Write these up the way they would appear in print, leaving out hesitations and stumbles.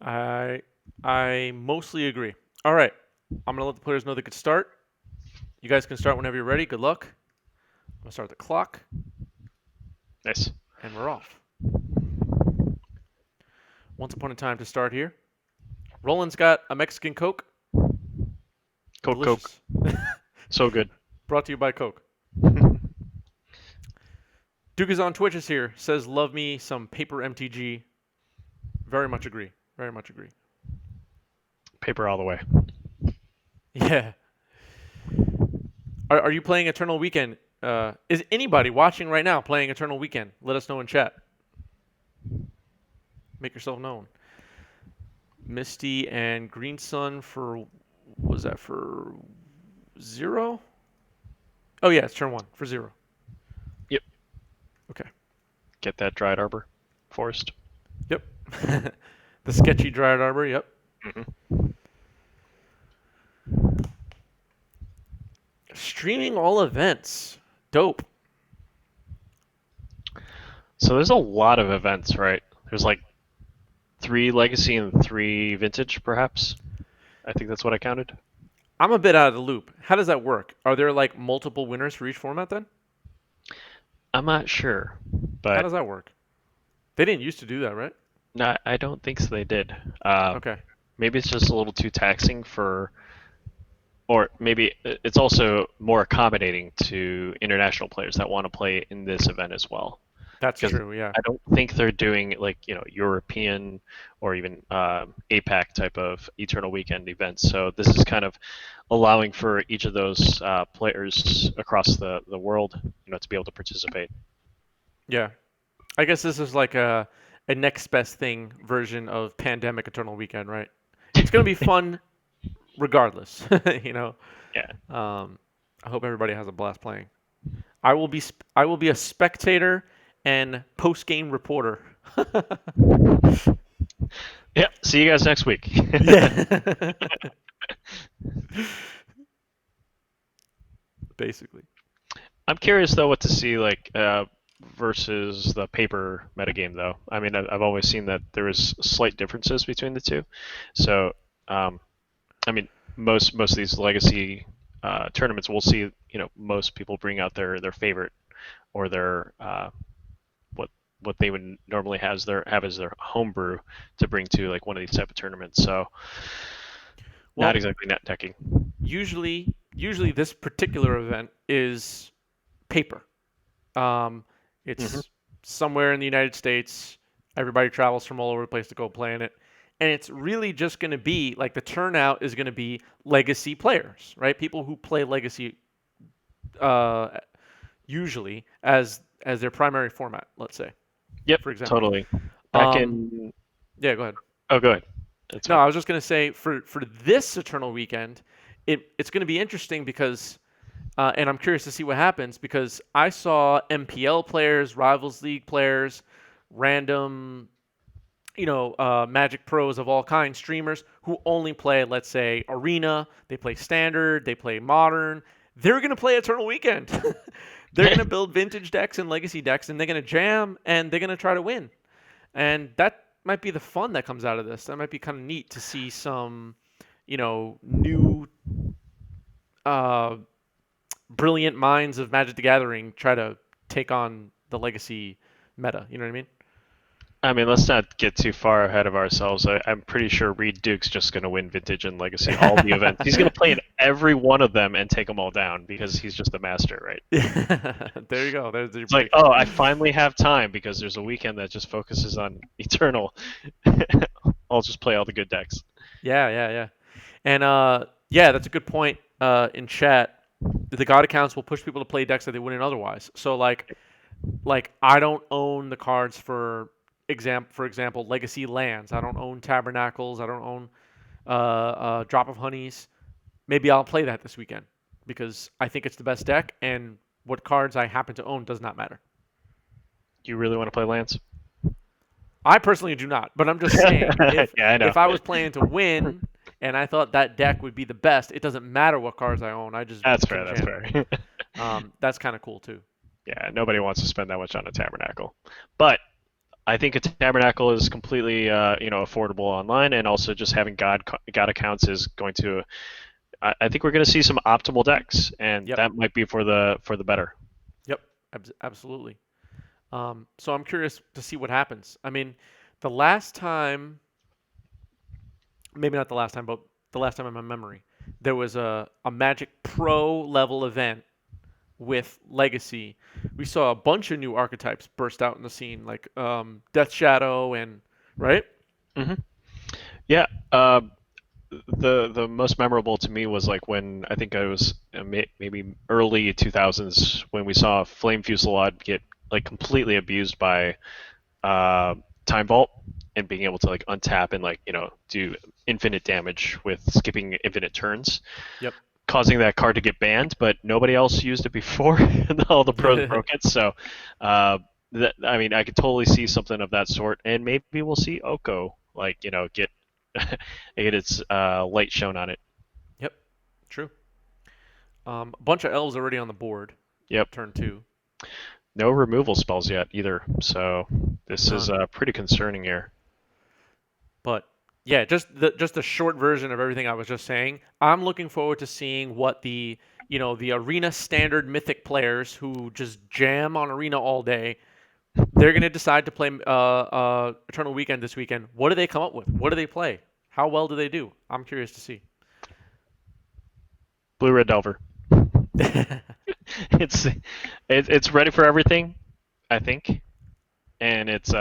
I mostly agree. All right, I'm gonna let the players know they could start. You guys can start whenever you're ready. Good luck. I'm gonna start the clock, Nice. and we're off. Once upon a time to start here. Roland's got a Mexican Coke. Coke. Delicious. So good. Brought to you by Coke. Duke is on Twitch is here. Says love me some paper MTG. Very much agree. Very much agree. Paper all the way. Yeah. Are you playing Eternal Weekend? Is anybody watching right now playing Eternal Weekend? Let us know in chat. Make yourself known. Misty and Green Sun for, was that for 0? Oh yeah, it's turn 1 for 0. Yep. Okay. Get that dried arbor forest. Yep. The sketchy Dryad Arbor. Yep. Mm-hmm. Streaming all events. Dope. So there's a lot of events, right? There's like 3 legacy and 3 vintage, perhaps. I think that's what I counted. I'm a bit out of the loop. How does that work? Are there like multiple winners for each format then? I'm not sure, How but does that work? They didn't used to do that, right? no, I don't think so. They did. Okay. Maybe it's just a little too taxing for, or maybe it's also more accommodating to international players that want to play in this event as well. That's Because true, yeah. I don't think they're doing like European or even APAC type of Eternal Weekend events. So this is kind of allowing for each of those players across the world, to be able to participate. Yeah. I guess this is like a next best thing version of Pandemic Eternal Weekend, right? It's going to be fun regardless, you know. Yeah. I hope everybody has a blast playing. I will be a spectator and post-game reporter. Yeah. See you guys next week. Yeah. Basically. I'm curious though what to see like versus the paper metagame though. I mean, I've always seen that there is slight differences between the two. So, I mean, most of these legacy tournaments, we'll see. Most people bring out their favorite or their what they would normally have as their homebrew to bring to like one of these type of tournaments. So, not Well, exactly net decking. usually this particular event is paper. Um, Hmm. it's somewhere in the United States. Everybody travels from all over the place to go play in it. And it's really just going to be like the turnout is going to be legacy players, right? People who play legacy uh, usually as their primary format, let's say, Yep, for example. totally. Back Um, in. yeah, go ahead. Oh, go ahead. That's No, fine. I was just going to say for this Eternal Weekend, it's going to be interesting because and I'm curious to see what happens because I saw MPL players, Rivals League players, random, Magic pros of all kinds, streamers who only play, let's say, Arena. They play Standard. They play Modern. They're going to play Eternal Weekend. They're going to build vintage decks and legacy decks, and they're going to jam, and they're going to try to win. And that might be the fun that comes out of this. That might be kind of neat to see some, new uh, brilliant minds of Magic the Gathering try to take on the legacy meta. You know what I mean? I mean, let's not get too far ahead of ourselves. I'm pretty sure Reed Duke's just going to win Vintage and Legacy, all the events. He's going to play in every one of them and take them all down because he's just a master, right? There you go. There's your It's like, prediction. oh, I finally have time because there's a weekend that just focuses on Eternal. I'll just play all the good decks. Yeah, yeah, yeah. And yeah, that's a good point. In chat, the God accounts will push people to play decks that they wouldn't otherwise. So like I don't own the cards for example, Legacy Lands. I don't own Tabernacles. I don't own Drop of Honeys. Maybe I'll play that this weekend because I think it's the best deck, and what cards I happen to own does not matter. You really want to play Lance? I personally do not, but I'm just saying if Yeah, I know. if I was planning to win and I thought that deck would be the best, it doesn't matter what cards I own. I just That's fair. can That's jam. fair. That's kind of cool too. Yeah, nobody wants to spend that much on a Tabernacle. But I think a tabernacle is completely affordable online, and also just having God accounts is going to. I think we're going to see some optimal decks, and Yep. that might be for the better. Yep. Absolutely. So I'm curious to see what happens. I mean, the last time, maybe not the last time, but the last time in my memory, there was a Magic Pro level event with Legacy. We saw a bunch of new archetypes burst out in the scene, like Death Shadow and right. Hmm. Yeah. The most memorable to me was like when I think I was maybe early 2000s when we saw Flame Fusillade get like completely abused by uh, Time Vault and being able to like untap and like do infinite damage with skipping infinite turns, Yep. causing that card to get banned. But nobody else used it before, and all the pros broke it. So, uh, I mean, I could totally see something of that sort, and maybe we'll see Oko like get get its light shown on it. Yep. True. A bunch of elves already on the board. Yep. Turn two. No removal spells yet either, so this is None. pretty concerning here. But yeah, just the short version of everything I was just saying. I'm looking forward to seeing what the arena standard mythic players who just jam on arena all day. They're gonna decide to play Eternal Weekend this weekend. What do they come up with? What do they play? How well do they do? I'm curious to see. Blue Red Delver. it's it's ready for everything, I think, and it's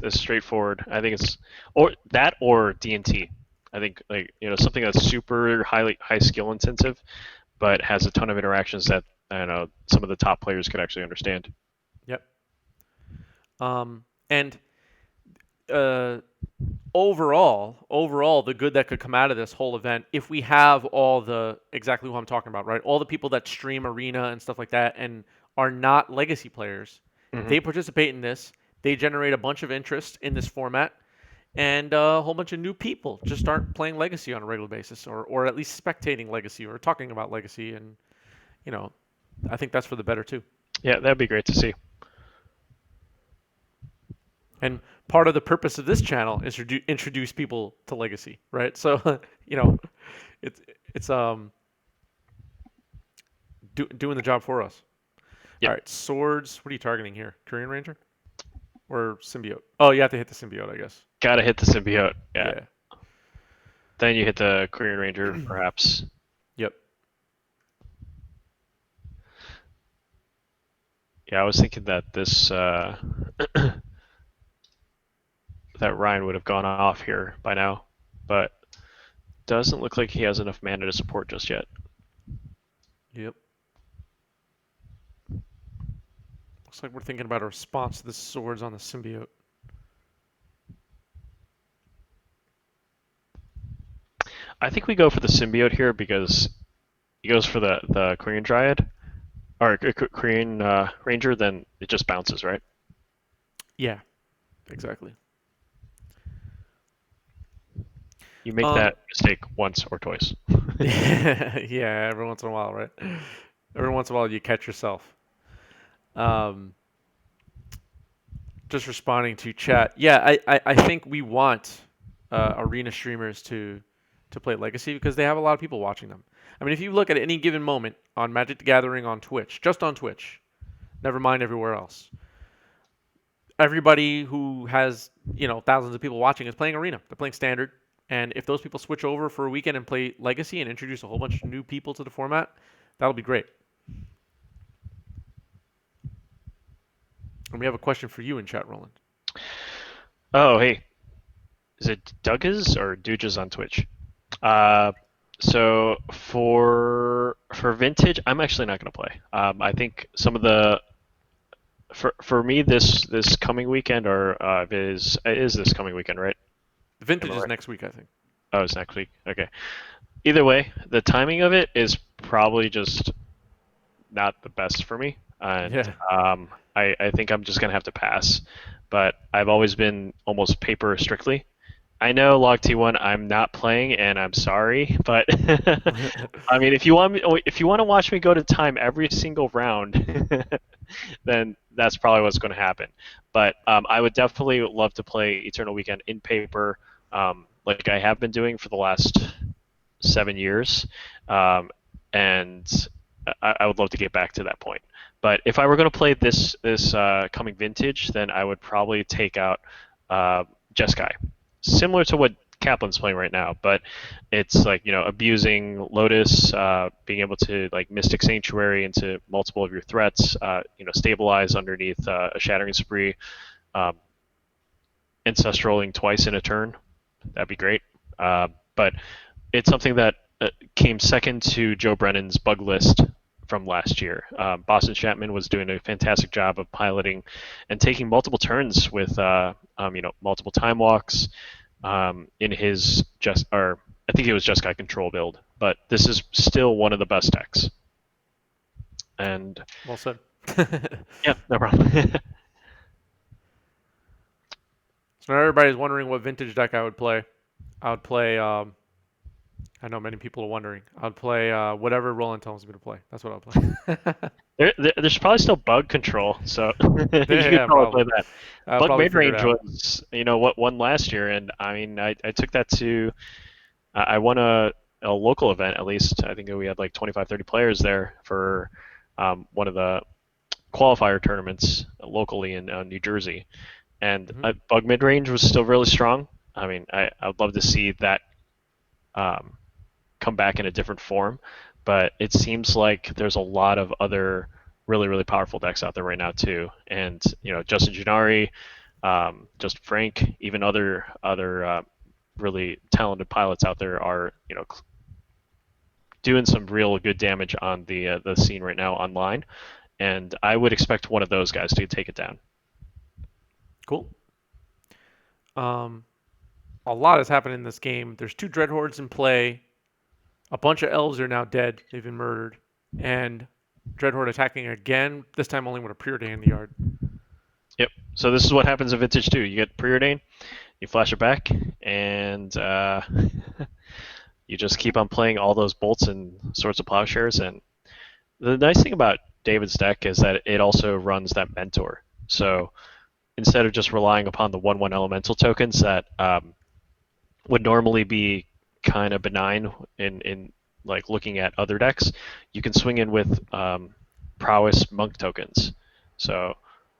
straightforward. I think it's or that or D&T. I think like something that's super high skill intensive, but has a ton of interactions that I don't know some of the top players could actually understand. Yep. And uh, overall, the good that could come out of this whole event, if we have all the exactly who I'm talking about, right? All the people that stream arena and stuff like that, and are not legacy players, Hmm. they participate in this. They generate a bunch of interest in this format, and a whole bunch of new people just start playing legacy on a regular basis, or at least spectating legacy or talking about legacy, and you know, I think that's for the better too. Yeah, that'd be great to see. And part of the purpose of this channel is to introduce people to legacy, right? So, you know, it's it's doing the job for us. All Yep, right, swords. What are you targeting here? Korean Ranger or symbiote? Oh, you have to hit the symbiote, I guess. gotta hit the symbiote. Yeah, Yeah. then you hit the Korean Ranger, perhaps. Yep. Yeah, I was thinking that this that Ryan would have gone off here by now, but doesn't look like he has enough mana to support just yet. Yep. Looks like we're thinking about a response to the swords on the symbiote. I think we go for the symbiote here because he goes for the Korean Dryad or Korean Ranger, then it just bounces, right? Yeah. Exactly. You make Um. that mistake once or twice. Yeah. Every once in a while, right? Every once in a while, you catch yourself. Um. Just responding to chat. Yeah, I think we want arena streamers to play Legacy because they have a lot of people watching them. I mean, if you look at any given moment on Magic the Gathering on Twitch, just on Twitch, never mind everywhere else, everybody who has thousands of people watching is playing Arena. They're playing Standard, and if those people switch over for a weekend and play Legacy and introduce a whole bunch of new people to the format, that'll be great. And we have a question for you in chat, Roland. Oh, hey, is it Douglas or Dooges on Twitch? Uh, so for vintage, I'm actually not going to play. I think some of the for me this coming weekend or is this coming weekend, right? The Am I vintage is right? next week, I think. Oh, it's next week. Okay. Either way, the timing of it is probably just not the best for me, and Yeah. I think I'm just gonna have to pass. But I've always been almost paper strictly, I know Log T1 I'm not playing, and I'm sorry, but I mean, if you want to watch me go to time every single round, then that's probably what's going to happen. But I would definitely love to play Eternal Weekend in paper, like I have been doing for the last 7 years, and I would love to get back to that point. But if I were going to play this coming vintage, then I would probably take out uh, Jeskai, similar to what Kaplan's playing right now, but it's like abusing Lotus, being able to like Mystic Sanctuary into multiple of your threats, stabilize underneath a Shattering Spree, um, Ancestraling twice in a turn. That'd be great. But it's something that came second to Joe Brennan's bug list from last year. Boston Chapman was doing a fantastic job of piloting and taking multiple turns with multiple time walks in his I think it was Jeskai control build, but this is still one of the best decks. And Well said. yeah, no problem. So now everybody's wondering what vintage deck I would play. I would play. I know many people are wondering. I'd play whatever Roland tells me to play. That's what I'll play. There's probably still bug control, so you could Yeah, probably probably. play that. I'll Bug probably mid figure it range out. was what won last year, and I mean I took that to I won a local event at least. I think we had like 25, 30 players there for one of the qualifier tournaments locally in New Jersey, and Hmm. bug mid range was still really strong. I mean I would love to see that um, come back in a different form. But it seems like there's a lot of other really, really powerful decks out there right now too. And Justin Gennari, Justin Frank, even other really talented pilots out there are doing some real good damage on the scene right now online. And I would expect one of those guys to take it down. Cool. Um, a lot has happened in this game. There's two Dreadhordes in play. A bunch of elves are now dead. They've been murdered. And Dreadhorde attacking again, this time only with a Preordain in the yard. Yep. So this is what happens in Vintage 2. You get Preordain, you flash it back, and you just keep on playing all those bolts and Swords of Plowshares. And the nice thing about David's deck is that it also runs that Mentor. So instead of just relying upon the 1/1 elemental tokens that would normally be kind of benign in like looking at other decks, you can swing in with prowess monk tokens. So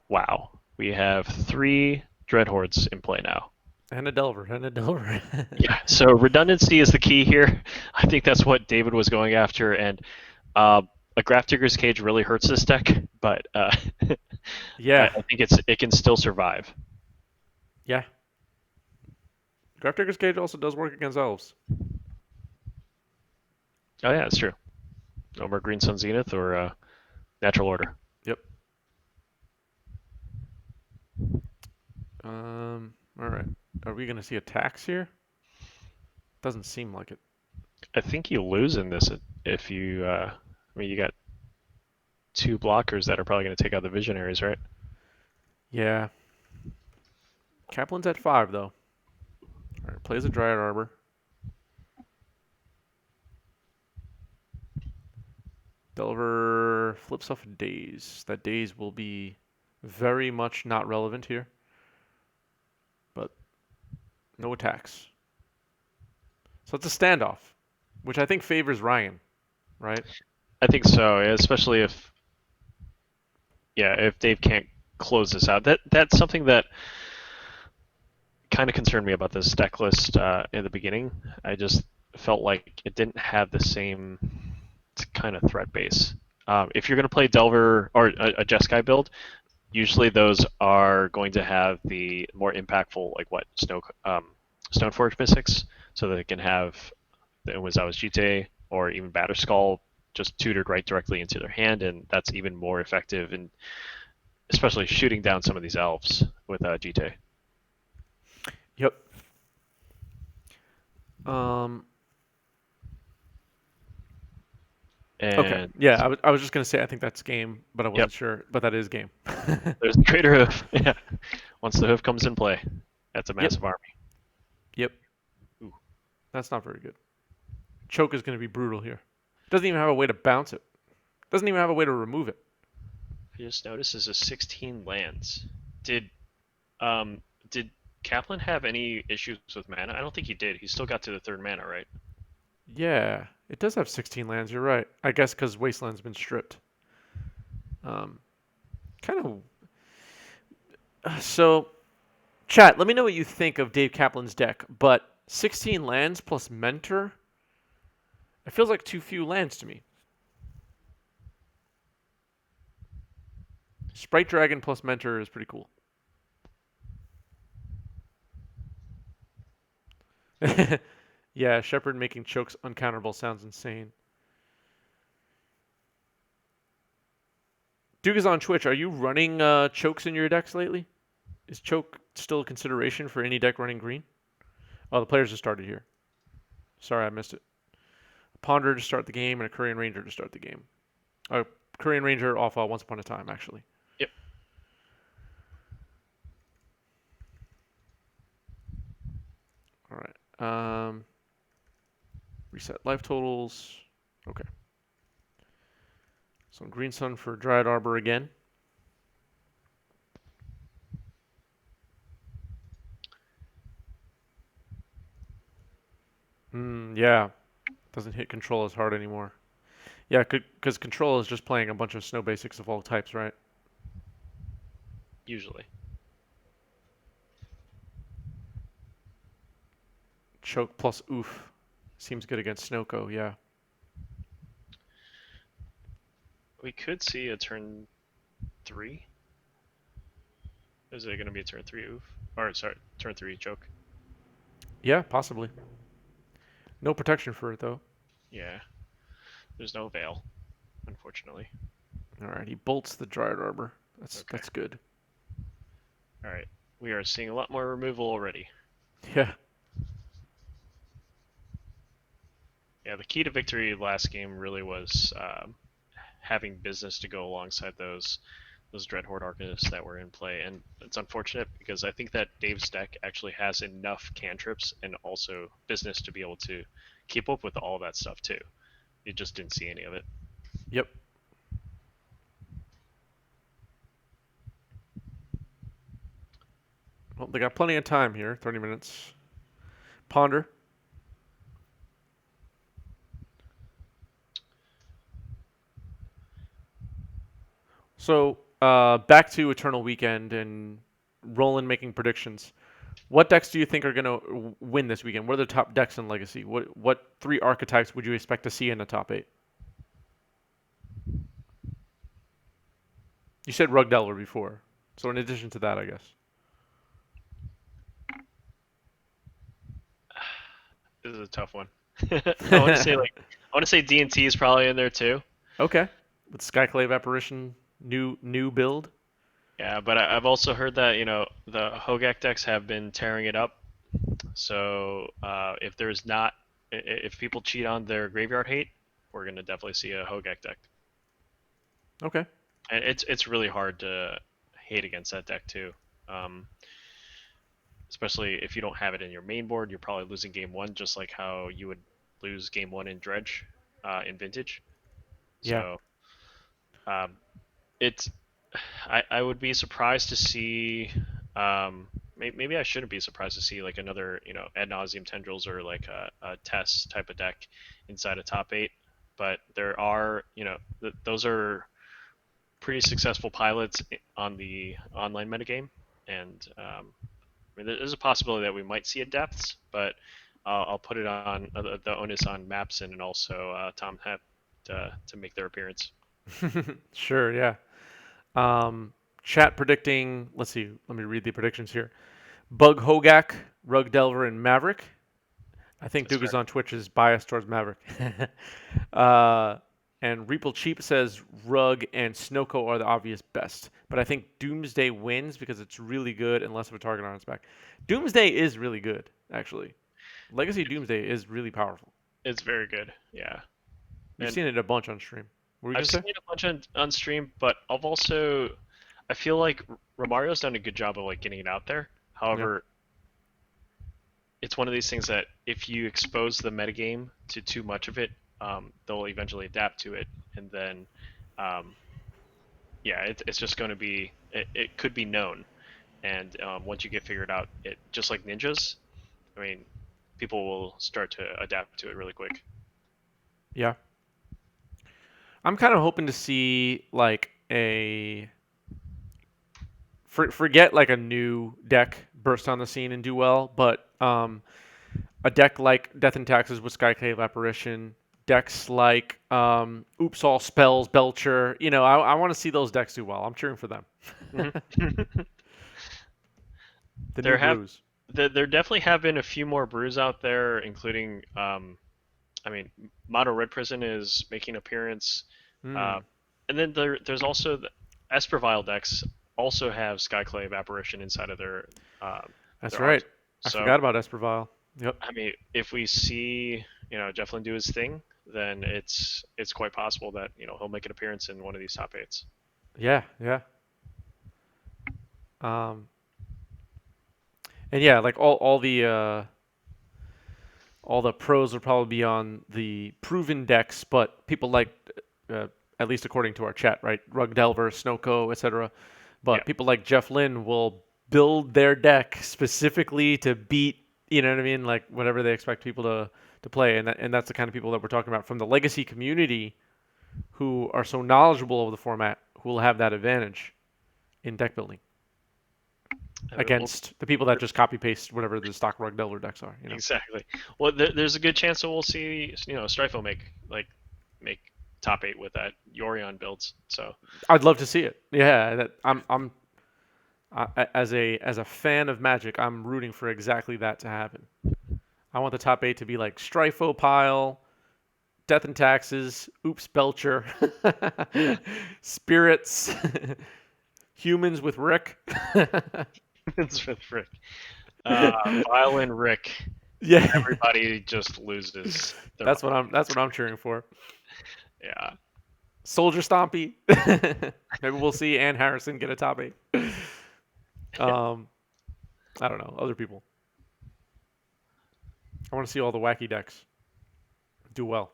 wow, we have 3 Dreadhordes in play now. And a Delver. And a Delver. Yeah, so redundancy is the key here. I think that's what David was going after, and a Graph Digger's Cage really hurts this deck, but Yeah. I think it can still survive. Yeah. Graph Digger's Cage also does work against elves. Oh yeah, that's true. No more Green Sun Zenith or Natural Order. Yep. All right. Are we going to see attacks here? Doesn't seem like it. I think you lose in this if you. I mean, you got 2 blockers that are probably going to take out the Visionaries, right? Yeah. Kaplan's at 5, though. All right. Plays a Dryad Arbor. Delver flips off a Daze. That Daze will be very much not relevant here. But no attacks. So it's a standoff, which I think favors Ryan, right? I think so, especially if Dave can't close this out. That's something that kind of concerned me about this deck list in the beginning. I just felt like it didn't have the same kind of threat base. If you're going to play Delver or a Jeskai build, usually those are going to have the more impactful, like Stoneforge Mystics, so that it can have the Umezawa's Jite or even Batterskull just tutored right directly into their hand, and that's even more effective, and especially shooting down some of these elves with Jite. Yep. Um. Okay. And Yeah, I was just gonna say I think that's game, but I yep, wasn't sure. But that is game. there's the Greater Hoof. Yeah, once the hoof comes in play, that's a Yep. massive army. Yep. That's not very good. Choke is going to be brutal here. Doesn't even have a way to bounce it. Doesn't even have a way to remove it. I just noticed this is 16 lands. Did um did Kaplan have any issues with mana? I don't think he did. He still got to the third mana, right? Yeah, it does have 16 lands. You're right. I guess because Wasteland's been stripped. Um, kind of. So, chat. Let me know what you think of Dave Kaplan's deck. But 16 lands plus Mentor. It feels like too few lands to me. Sprite Dragon plus Mentor is pretty cool. Yeah, Shepard making chokes uncounterable sounds insane. Duke is on Twitch. Are you running chokes in your decks lately? Is choke still a consideration for any deck running green? Oh, the players just started here. Sorry, I missed it. A Ponder to start the game and a Korean Ranger to start the game. A Korean Ranger off Once Upon a Time, actually. Yep. All right. Reset life totals. Okay. So Green Sun for Dryad Arbor again. Yeah. Doesn't hit control as hard anymore. Yeah, because control is just playing a bunch of snow basics of all types, right? Usually. Choke plus oof. Seems good against Snowco, yeah. We could see a turn 3. Is it going to be a turn 3 oof? Or sorry, turn 3 choke. Yeah, possibly. No protection for it, though. Yeah. There's no veil, unfortunately. All right, he bolts the Dryad Arbor. That's good. All right. We are seeing a lot more removal already. Yeah. Yeah, the key to victory last game really was having business to go alongside those Dreadhorde Arcanists that were in play, and it's unfortunate because I think that Dave's deck actually has enough cantrips and also business to be able to keep up with all that stuff too. You just didn't see any of it. Yep. Well, they got plenty of time here. 30 minutes. Ponder. So, back to Eternal Weekend and Roland making predictions. What decks do you think are going to win this weekend? What are the top decks in Legacy? What three archetypes would you expect to see in the top 8? You said Rug Delver before. So in addition to that, I guess. This is a tough one. I want to say D&T is probably in there too. Okay. With Skyclave Apparition, new build. Yeah, but I've also heard that the Hogak decks have been tearing it up. So if people cheat on their graveyard hate, we're gonna definitely see a Hogak deck. Okay. And it's really hard to hate against that deck too. Um, Especially if you don't have it in your main board, you're probably losing game one, just like how you would lose game one in Dredge, in Vintage. Yeah. So um, it's I would be surprised to see. Maybe I shouldn't be surprised to see like another ad nauseum tendrils or like a test type of deck inside a top 8. But there are those are pretty successful pilots on the online metagame, and I mean, there's a possibility that we might see a depths, but I'll put it on the onus on Mapson and also Tom Hep to make their appearance. Sure, yeah. Chat predicting, let's see, let me read the predictions here. Bug Hogak, Rug Delver, and Maverick. I think That's Duke fair. is on Twitch is biased towards Maverick. uh, and Reeple Cheap says Rug and Snowco are the obvious best. But I think Doomsday wins because it's really good and less of a target on its back. Doomsday is really good, actually. Legacy Doomsday is really powerful. It's very good, yeah. You've And seen it a bunch on stream. What were you I've going to seen say? it a bunch on stream, but I feel like Romario's done a good job of like getting it out there. Yeah. However, it's one of these things that if you expose the metagame to too much of it, they'll eventually adapt to it, and then, um, yeah, it's just going to be it could be known, and once you get figured out, it just like ninjas. I mean, people will start to adapt to it really quick. Yeah. I'm kind of hoping to see like forget like a new deck burst on the scene and do well, but a deck like Death and Taxes with Skyclave Apparition, decks like Oops All Spells, Belcher. I want to see those decks do well. I'm cheering for them. Mhm. The new there have brews. there definitely have been a few more brews out there, including I mean, Mono Red Prison is making an appearance, uh, Hmm, and then there's also the Espervile decks also have Skyclave Apparition inside of that's their right. arsenal. I So forgot about Espervile. Yep. I mean, if we see Jeff Lynne do his thing, then it's quite possible that he'll make an appearance in one of these top eights. Yeah, yeah. Um, and yeah, like all the pros will probably be on the proven decks, but people like, uh, at least according to our chat, right? Rug Delver, Snowco, etc. Yeah, But people like Jeff Lynne will build their deck specifically to beat, you know what I mean? Like whatever they expect people to play, and that's the kind of people that we're talking about from the legacy community who are so knowledgeable of the format, who will have that advantage in deck building I mean, well, against the people that just copy paste whatever the stock Rug Delver decks are. exactly. Well, there's a good chance that we'll see Strifo make top eight with that Yorion builds. So I'd love to see it. Yeah, I'm as a fan of Magic, I'm rooting for exactly that to happen. I want the top eight to be like Strifo Pile, Death and Taxes, Oops Belcher, Spirits, Humans with Rick. it's with Rick. Violin Rick. Yeah, Everybody just loses their that's what I'm cheering for. yeah. Soldier Stompy. Maybe we'll see Ann Harrison get a top eight. Um, I don't know other people. I want to see all the wacky decks do well.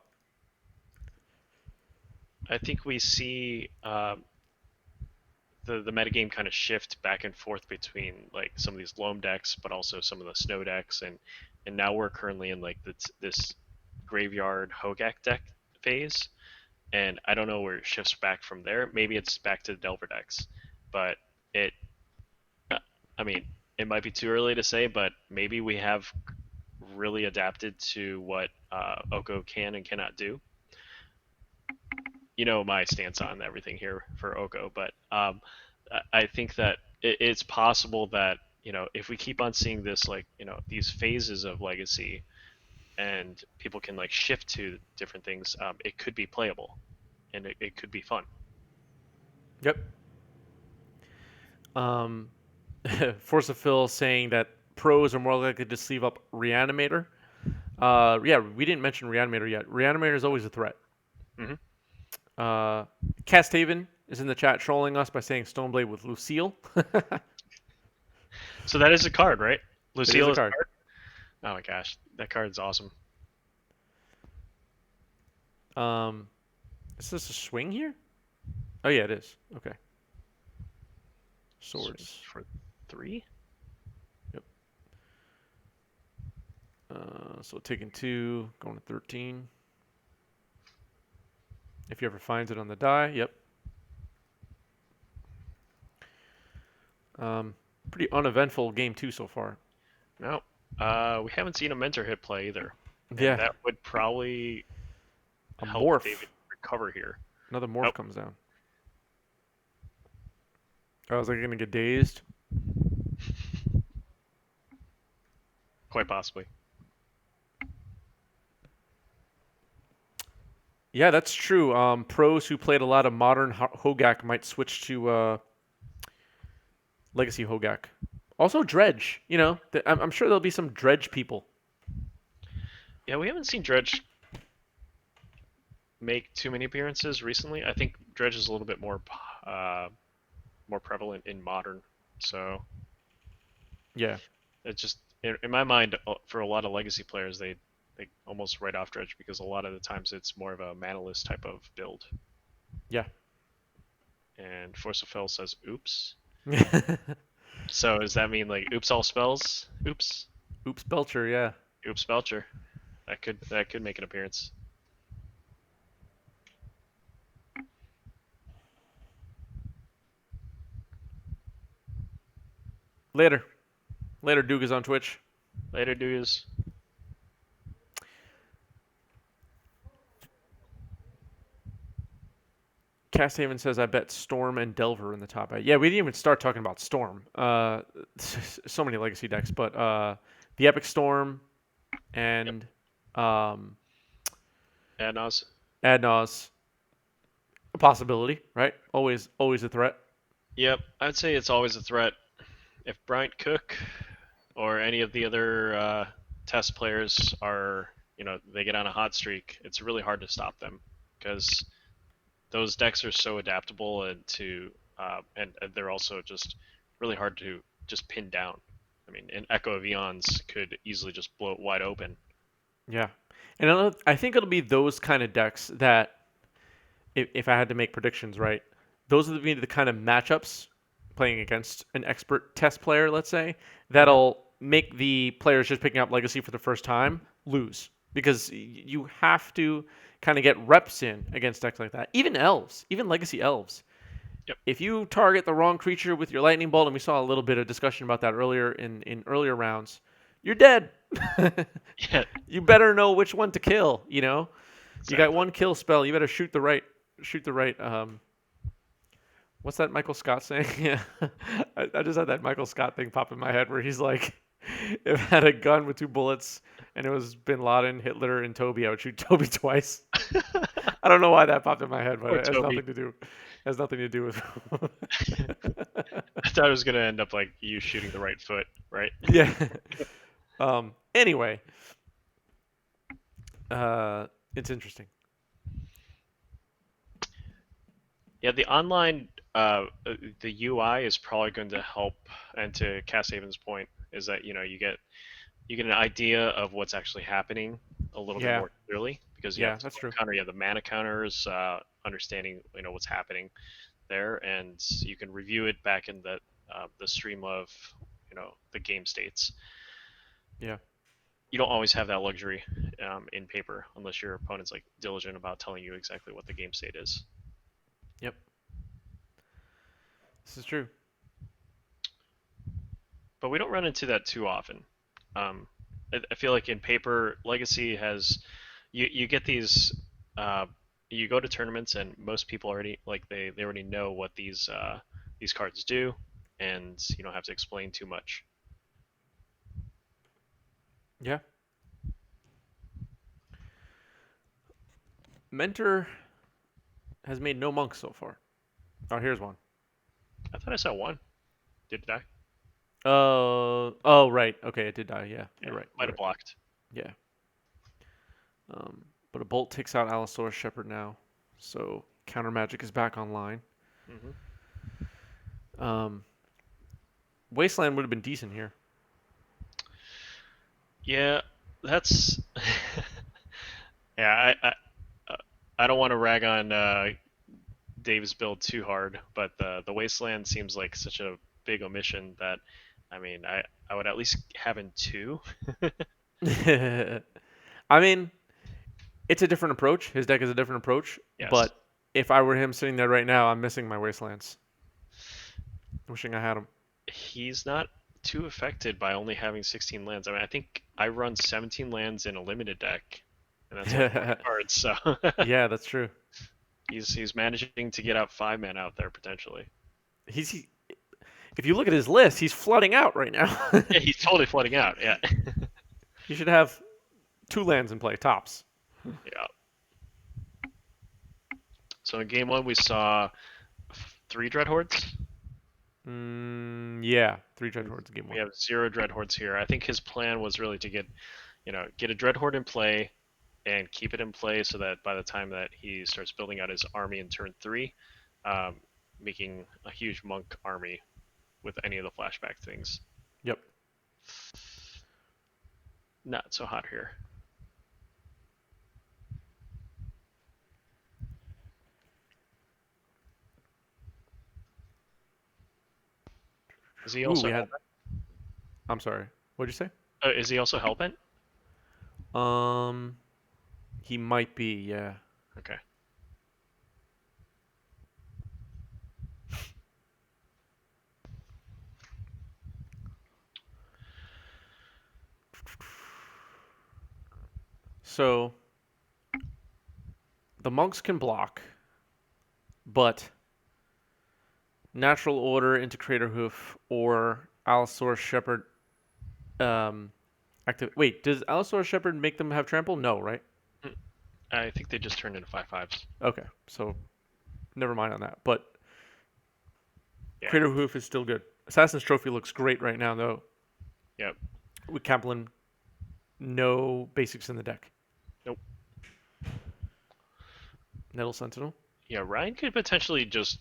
I think we see the metagame kind of shift back and forth between like some of these loam decks, but also some of the snow decks, and now we're currently in like this graveyard Hogak deck phase, and I don't know where it shifts back from there. Maybe it's back to the Delver decks, but it, I mean, it might be too early to say, but maybe we have really adapted to what Oko can and cannot do. You know my stance on everything here for Oko, but I think that it's possible that if we keep on seeing this like these phases of legacy and people can like shift to different things, it could be playable and it could be fun. Yep. Um, Force of Phil saying that pros are more likely to sleeve up Reanimator. Yeah, we didn't mention Reanimator yet. Reanimator is always a threat. Hmm. Uh, Casthaven is in the chat trolling us by saying Stoneblade with Lucille. So that is a card, right? It is Lucille a is a card. card. Oh my gosh, that card's awesome. Um, is this a swing here? Oh yeah, it is. Okay. Swing Swords. for 3. Yep. So taking 2, going to 13. If he ever finds it on the die, yep. Um, Pretty uneventful game 2 so far. No, we haven't seen a mentor hit play either, and Yeah, that would probably a help morph. David recover here. Another morph Nope. comes down. I was like gonna get dazed. Quite possibly. Yeah, that's true. Pros who played a lot of modern Hogak might switch to Legacy Hogak. Also Dredge. I'm sure there'll be some Dredge people. Yeah, we haven't seen Dredge make too many appearances recently. I think Dredge is a little bit more prevalent in modern, so Yeah. it's just in my mind, for a lot of legacy players, they almost write off dredge because a lot of the times it's more of a manaless type of build. Yeah. And Force of Fel says oops. So does that mean like oops all spells? Oops. Oops, Belcher. Yeah. Oops Belcher. That could make an appearance. Later. Later. Duke is on Twitch. Later, dudes. Casthaven says, "I bet Storm and Delver in the top 8." Yeah, we didn't even start talking about Storm. So many legacy decks, but the Epic Storm Yep. and Adnos. Adnos, a possibility, right? Always a threat. Yep. I'd say it's always a threat. If Bryant Cook or any of the other test players are, they get on a hot streak, it's really hard to stop them because those decks are so adaptable and they're also just really hard to just pin down. I mean, an Echo of Eons could easily just blow it wide open. Yeah, and I think it'll be those kind of decks that, if I had to make predictions, right, those would be the kind of matchups playing against an expert test player, let's say, Mm-hmm. that'll make the players just picking up Legacy for the first time lose because you have to kind of get reps in against decks like that. Even elves, even Legacy elves. Yep. If you target the wrong creature with your lightning bolt, and we saw a little bit of discussion about that earlier in earlier rounds, you're dead. Yeah. You better know which one to kill. You got Exactly. one kill spell. You better shoot the right. What's that Michael Scott saying? Yeah, I just had that Michael Scott thing pop in my head where he's like, if I had a gun with two bullets and it was Bin Laden, Hitler, and Toby, I would shoot Toby twice. I don't know why that popped in my head, but Poor it has Toby. nothing to do. Has nothing to do with. I thought it was gonna end up like you shooting the right foot, right? Yeah. Anyway, it's interesting. Yeah, the online the UI is probably going to help. And to Cass Haven's point, is that you get an idea of what's actually happening a little bit Yeah. more clearly because you have Yeah, the that's spell true. counter, you have the mana counters, understanding what's happening there, and you can review it back in the stream of the game states. Yeah. You don't always have that luxury in paper unless your opponent's like diligent about telling you exactly what the game state is. Yep. This is true. But we don't run into that too often. Um, I feel like in paper, Legacy has you get these. You go to tournaments and most people already like they already know what these cards do, and you don't have to explain too much. Yeah. Mentor has made no monks so far. Oh, here's one. I thought I saw one. Did it die? Oh, right. Okay, it did die. Yeah, Yeah, you're right. might You're have right. blocked. Yeah. But a bolt takes out Allosaurus Shepherd now, so counter magic is back online. Hmm. Um, Wasteland would have been decent here. Yeah, that's. Yeah, I don't want to rag on Dave's build too hard, but the Wasteland seems like such a big omission that, I mean, I would at least have in two. I mean, it's a different approach. His deck is a different approach, Yes, but if I were him sitting there right now, I'm missing my Wastelands. Wishing I had them. he's not too affected by only having 16 lands. I mean, I think I run 17 lands in a limited deck, and that's only 40 cards. So Yeah, that's true. he's managing to get out 5 mana out there potentially. He's if you look at his list, he's flooding out right now. Yeah, he's totally flooding out. Yeah, He should have two lands in play tops. yeah. So in game one we saw three Dreadhordes. Yeah, three Dreadhords in game We one. have zero Dreadhordes here. I think his plan was really to get a Dreadhorde in play and keep it in play so that by the time that he starts building out his army in turn three, um, making a huge monk army with any of the flashback things. Yep. not so hot here. Is he Ooh, also we had. hellbent? I'm sorry. What'd you say? Is he also hellbent? Um, he might be. Yeah. Okay. So the monks can block, but Natural Order into Crater Hoof or Allosaurus Shepherd active. Wait, does Allosaurus Shepherd make them have trample? No, right? Mm, I think they just turned into 5/5s. Okay, so never mind on that. But Yeah. Crater Hoof is still good. Assassin's Trophy looks great right now, though. Yep. With Kaplan, no basics in the deck. Nope. Nettle Sentinel. Yeah, Ryan could potentially just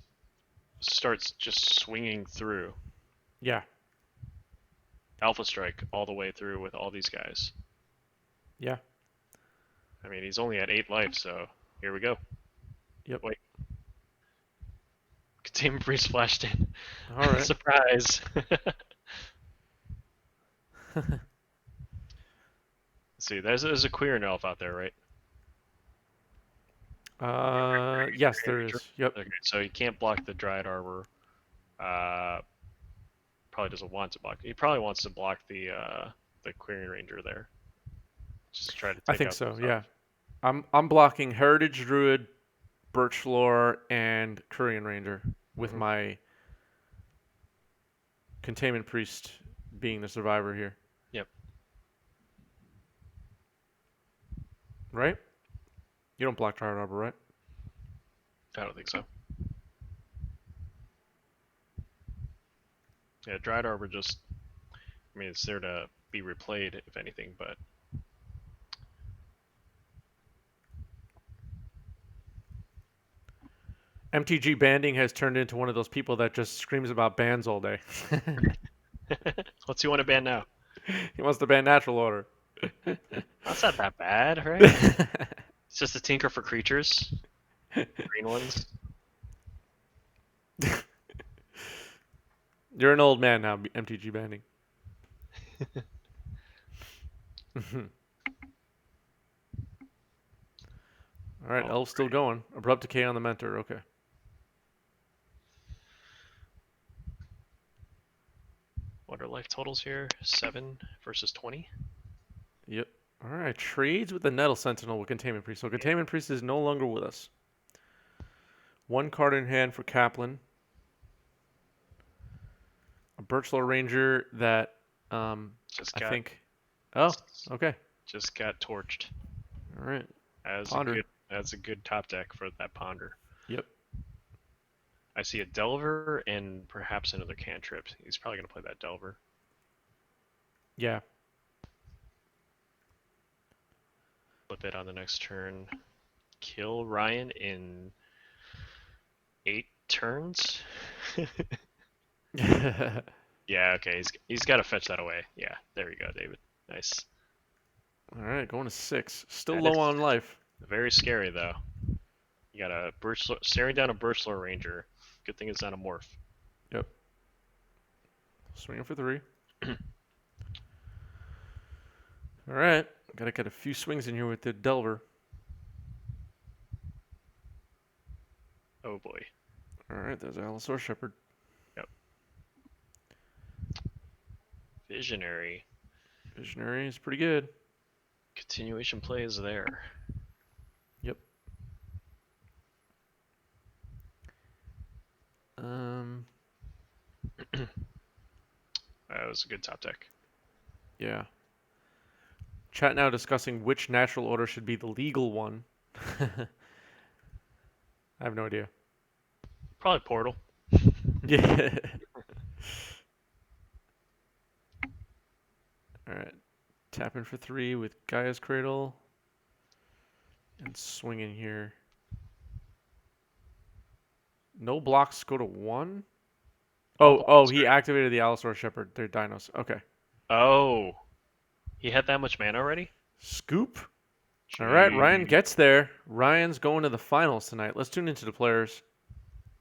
starts just swinging through Yeah, Alpha Strike all the way through with all these guys. yeah, I mean, he's only at 8 life, so here we go. yep. Wait, Containment Breeze splashed in. All right. Surprise! Let's see, there's a queer elf out there, right? Yes, there is. Yep. Okay, so he can't block the Dryad Arbor. Uh, probably doesn't want to block. He probably wants to block the Querying Ranger there. Just try to I take think out so. those Yeah. elves. I'm blocking Heritage Druid, Birch Lore, and Curian Ranger with Mhm. my Containment Priest being the survivor here. Yep. Right? You don't block Dryad Arbor, right? I don't think so. Yeah, Dryad Arbor just. I mean, it's there to be replayed, if anything, but MTG banding has turned into one of those people that just screams about bans all day. what's he want to ban now? He wants to ban Natural Order. That's not that bad, right? It's just a tinker for creatures. Green ones. You're an old man now, MTG banding. All right, Oh, Elves still going. Abrupt Decay on the Mentor. Okay. what are life totals here? 7 versus 20. Yep. All right. Trades with the Nettle Sentinel with Containment Priest. So Containment Priest is no longer with us. One card in hand for Kaplan. A Birchlaw Ranger that Just I got think. Oh, okay. just got torched. All right. As Ponder. a good top deck for that ponder. Yep. I see a Delver and perhaps another cantrip. He's probably gonna play that Delver. Yeah. Flip it on the next turn. Kill Ryan in 8 turns. Yeah, okay. He's got to fetch that away. Yeah, there you go, David. Nice. All right, going to 6. Still That low is on life. very scary though. You got a staring down a Birchlaw Ranger. Good thing it's not a morph. Yep. Swinging for 3. All right. Gotta get a few swings in here with the Delver. Oh boy. All right, there's Allosaur Shepherd. Yep. Visionary. Visionary is pretty good. Continuation play is there. Yep. Um. That was a good top deck. Yeah. Chat now discussing which natural order should be the legal one. I have no idea. Probably Portal. Yeah. All right. Tap in for 3 with Gaia's Cradle. And swing in here. No blocks go to 1? All Oh, blocks he are- activated the Allosaur Shepherd. They're dinos. Okay. Oh. He had that much mana already? Scoop. All right, Ryan Gee. gets there. Ryan's going to the finals tonight. Let's tune into the players.